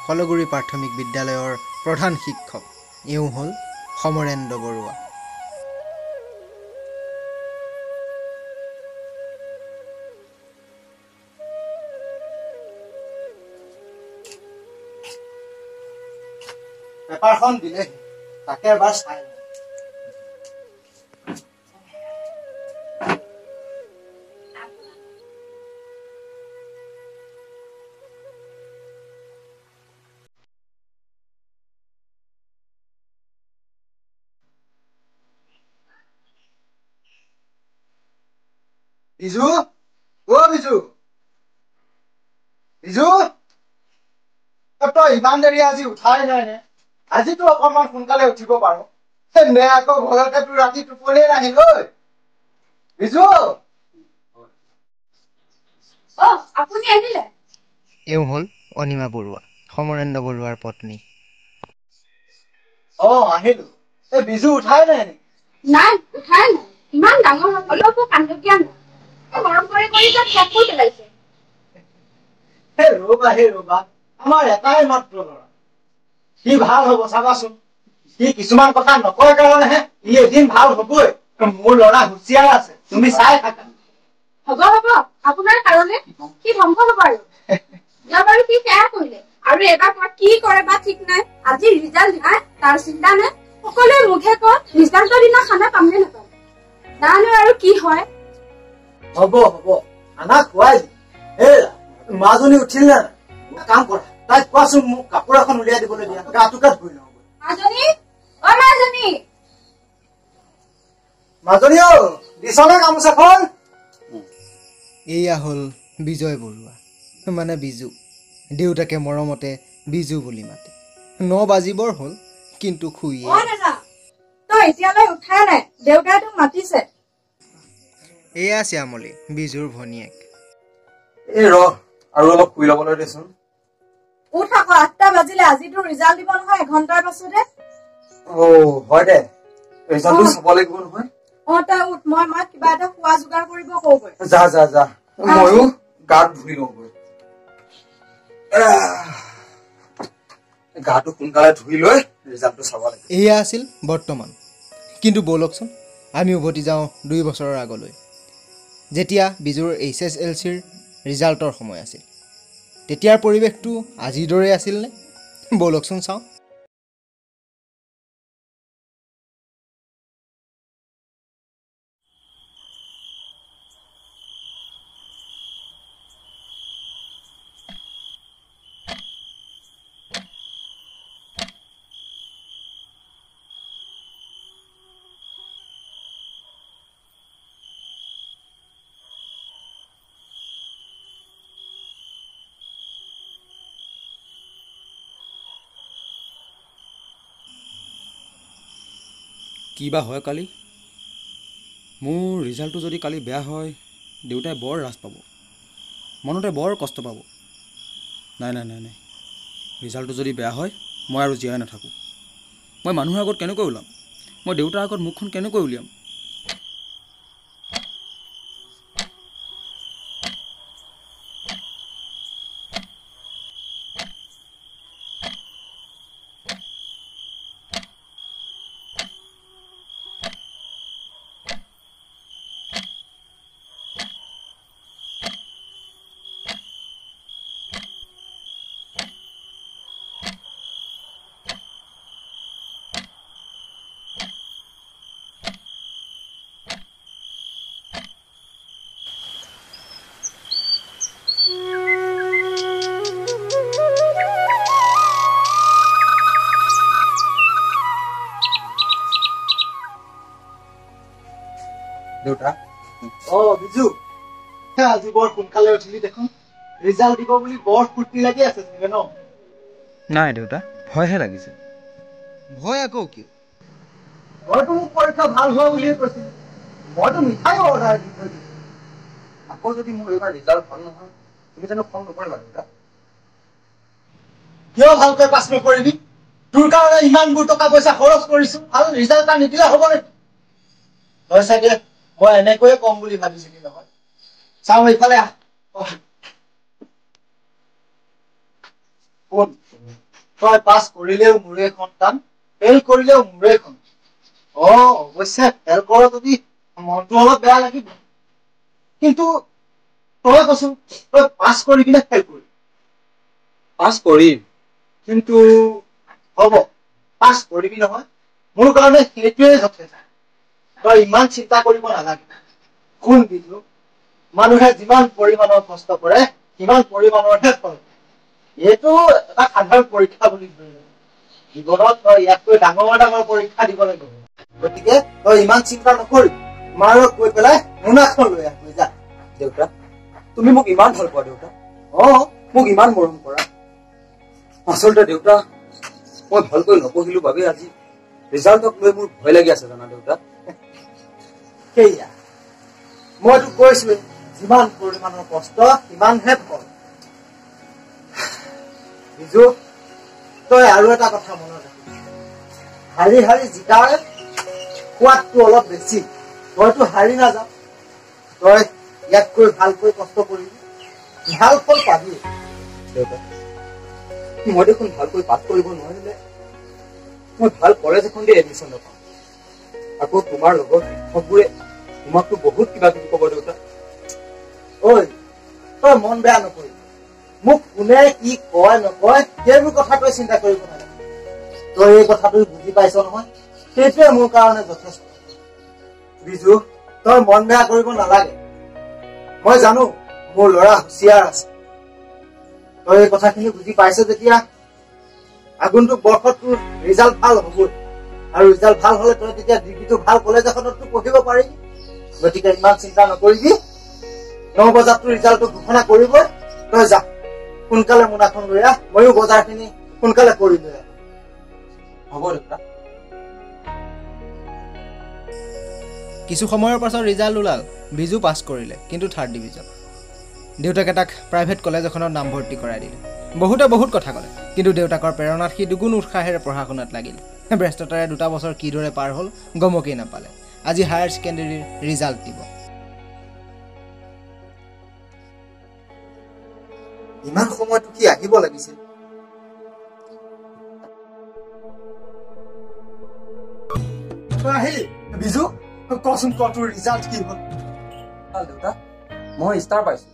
কলগুৰি প্ৰাথমিক বিদ্যালয়ৰ প্ৰধান শিক্ষক এওঁ হ'ল সমৰেন্দ্ৰ বৰুৱা। পেপাৰখন দিলে তাকে এবাৰ চাই বিজু বিজু বিজু তই ইমান দেৰি আজি উঠাই নাই নে? আজিতো অকণমান সোনকালে উঠিব পাৰো নে আকৌ ঘৰতে তোৰ ৰাতি টোপনিয়ে নাহিল ঐ বিজু। আপুনি আহিলে? এওঁ হ'ল অনিমা বৰুৱা, সমৰেন্দ্ৰ বৰুৱাৰ পত্নী। আহিলো। এই বিজু উঠাই নাই নেকি? নাই, উঠাই নাই। ইমান ডাঙৰ অলপো কান্দকীয়া নাই। মৰম কৰি কৰি তাক শেষ কৰি পেলাইছে। ৰবা আমাৰ এটাই মাত্ৰ ল'ৰা, সি ভাল হব চাবাচোন। সি কিছুমান কথা নকয় কাৰণেহে সি এদিন ভাল হবই। মোৰ ল'ৰা হুঁচিয়াৰ আছে, তুমি চাই থাকা। হ'ব আপোনাৰ কাৰণে সি ধ্বংস হব আৰু যোৱাবাৰো সি সেয়া কৰিলে আৰু এবাৰ কি কৰে বা ঠিক নাই। আজি ৰিজাল্ট নাই তাৰ চিন্তা নাই। সকলোৱে মুখে কয় ৰিজাল্টৰ দিনা খানা পাম নে নাপাম। জানো আৰু কি হয়। হ'ব খানা খুৱাই দিম। মাজনী উঠিল নে কাম কৰা তাইক কোৱাচোন মোক কাপোৰ এখন উলিয়াই দিবলৈ দিয়া, গাটোকে ধুই লওঁ। মাজনী দিছনে গামোচাখন? এয়া হ'ল বিজয় বৰুৱা, মানে বিজু। দেউতাকে মৰমতে বিজু বুলি মাতে। 9 বাজিবৰ হ'ল কিন্তু শুইয়ে। তই এতিয়ালৈ উঠাই নাই, দেউতাই তোক মাতিছে। এয়া শ্যামলী, বিজুৰ ভনীয়েক। আৰু অলপ শুই ল'বলৈ দেচোন। উঠ আকৌ, 8টা বাজিলে। আজিতো ৰিজাল্ট দিব নহয় 1 ঘণ্টাৰ পাছতে। হয় দে, ৰিজাল্টটো চাব লাগিব নহয়। তই উঠ, মই মাক কিবা এটা খোৱা যোগাৰ কৰিব কওঁগৈ। যা ময়ো গাটো ধুই লওঁগৈ। গাটো সোনকালে ধুই লৈ ৰিজাল্টটো চাব লাগিব। এয়া আছিল বৰ্তমান। কিন্তু ব'লকচোন আমি উভতি যাওঁ 2 বছৰৰ আগলৈ, যেতিয়া বিজুৰ HSLCৰ ৰিজাল্টৰ সময় আছিল। তেতিয়াৰ পৰিৱেশটো আজিৰ দৰে আছিলনে? ব'লকচোন চাওঁ। কি বা হয় কালি। মোৰ ৰিজাল্টটো যদি কালি বেয়া হয়, দেউতাই বৰ ৰাজ পাব, মনতে বৰ কষ্ট পাব। নাই ৰিজাল্টটো যদি বেয়া হয়, মই আৰু জীয়াই নাথাকোঁ। মই মানুহৰ আগত কেনেকৈ ওলাম? মই দেউতাৰ আগত মুখখন কেনেকৈ উলিয়াম? দেউতা বিজু, আজি বৰ সোনকালে উঠিলি দেখোন। ৰিজাল্ট দিব বুলি বৰ ফূৰ্তি লাগি আছে চাগে ন? নাই দেউতা, ভয়হে লাগিছে। ভয় আকৌ কিয়? মইতো মোক পৰীক্ষা ভাল হোৱা বুলিয়ে কৈছিলো। মইতো মিঠাই অৰ্ডাৰ দি থৈ দিছো। আকৌ যদি মোৰ এইবাৰ ৰিজাল্ট ভাল নহয়, তুমি জানো খং নকৰিবা দেউতা? কিয় ভালকৈ পাছ নকৰিবি? তোৰ কাৰণে ইমানবোৰ টকা পইচা খৰচ কৰিছো, ভাল ৰিজাল্ট এটা নিদিলে হ'ব নেকি? তই চাগে মই এনেকৈয়ে কম বুলি ভাবিছিলি নহয়। চাওঁ এইফালে আহ। শুন, তই পাছ কৰিলেও মোৰে সন্তান, ফেইল কৰিলেও মোৰে সন্তান। অৱশ্যে ফেইল কৰ যদি মনটো অলপ বেয়া লাগিব, কিন্তু তই কচোন তই পাছ কৰিবি নে ফেইল কৰিবি? পাছ কৰিম। কিন্তু হ'ব, পাছ কৰিবি নহয়, মোৰ কাৰণে সেইটোৱে যথেষ্ট। তই ইমান চিন্তা কৰিব নালাগে। শুন বিজু, মানুহে যিমান পৰিমাণৰ কষ্ট কৰে সিমান পৰিমাণৰহে ফল। এইটো এটা সাধাৰণ পৰীক্ষা বুলি ধৰি জীৱনত তই ইয়াতকৈ ডাঙৰ ডাঙৰ পৰীক্ষা দিব লাগিব। গতিকে তই ইমান চিন্তা নকৰিবি, মাৰক গৈ পেলাই মোনাখন লৈ আহ, যা। দেউতা, তুমি মোক ইমান ভাল পোৱা দেউতা, মোক ইমান মৰম কৰা। আচলতে দেউতা, মই ভালকৈ নপঢ়িলো বাবে আজি ৰিজাল্টক লৈ মোৰ ভয় লাগি আছে জানা দেউতা। সেয়া মইতো কৈছোৱেই, যিমান পৰিমাণৰ কষ্ট সিমানহে ফল। বিজু, তই আৰু এটা কথা মনত ৰাখিবি, হাৰি হাৰি জিকাৰ সোৱাদটো অলপ বেছি। তইতো হাৰি নাযাওঁ, তই ইয়াতকৈ ভালকৈ কষ্ট কৰিবি, ভাল ফল পাবি। দেউতা, মই দেখোন ভালকৈ পাছ কৰিব নোৱাৰিলে মই ভাল কলেজ এখন দি এডমিশ্যন নাপাওঁ। আকৌ তোমাৰ লগৰ শিক্ষকবোৰে তোমাকতো বহুত কিবা কিবি ক'ব দেউতা। ঐ, তই মন বেয়া নকৰিবি, মোক কোনে কি কয় নকয় সেইবোৰ কথা তই চিন্তা কৰিব নালাগে। তই এই কথাটো বুজি পাইছ নহয়, সেইটোৱে মোৰ কাৰণে যথেষ্ট। বিজু, তই মন বেয়া কৰিব নালাগে। মই জানো মোৰ ল'ৰা হুঁচিয়াৰ আছে। তই এই কথাখিনি বুজি পাইছ যেতিয়া আগন্তুক বৰ্ষত তোৰ ৰিজাল্ট ভাল হ'বই, আৰু ৰিজাল্ট ভাল হ'লে তই তেতিয়া ডিগ্ৰীটো ভাল কলেজ এখনতো পঢ়িব পাৰিবি। গতিকে ইমান চিন্তা নকৰিবি। 9 বজাত তোৰ ৰিজাল্টটো ঘোষণা কৰিবই, তই যা সোনকালে মোনাখন লৈ আহ, ময়ো বজাৰখিনি সোনকালে কৰি লৈ আহ। হ'ব দেউতা। কিছু সময়ৰ পাছত ৰিজাল্ট ওলাল। বিজু পাছ কৰিলে, কিন্তু 3rd ডিভিজন। দেউতাকে তাক প্ৰাইভেট কলেজ এখনত নামভৰ্তি কৰাই দিলে। বহুতে বহুত কথা ক'লে, কিন্তু দেউতাকৰ প্ৰেৰণাত সি দুগুণ উৎসাহেৰে পঢ়া শুনাত লাগিল। ব্যস্ততাৰে 2টা বছৰ কিদৰে পাৰ হ'ল গমকেই নাপালে। আজি হায়াৰ ছেকেণ্ডেৰীৰ ৰিজাল্ট দিব। ইমান সময়তো কি আহিব লাগিছিল? তই আহিলি? বিজু, কচোন ক তোৰ ৰিজাল্ট কি হ'ল? দেউতা, মই ষ্টাৰ পাইছো।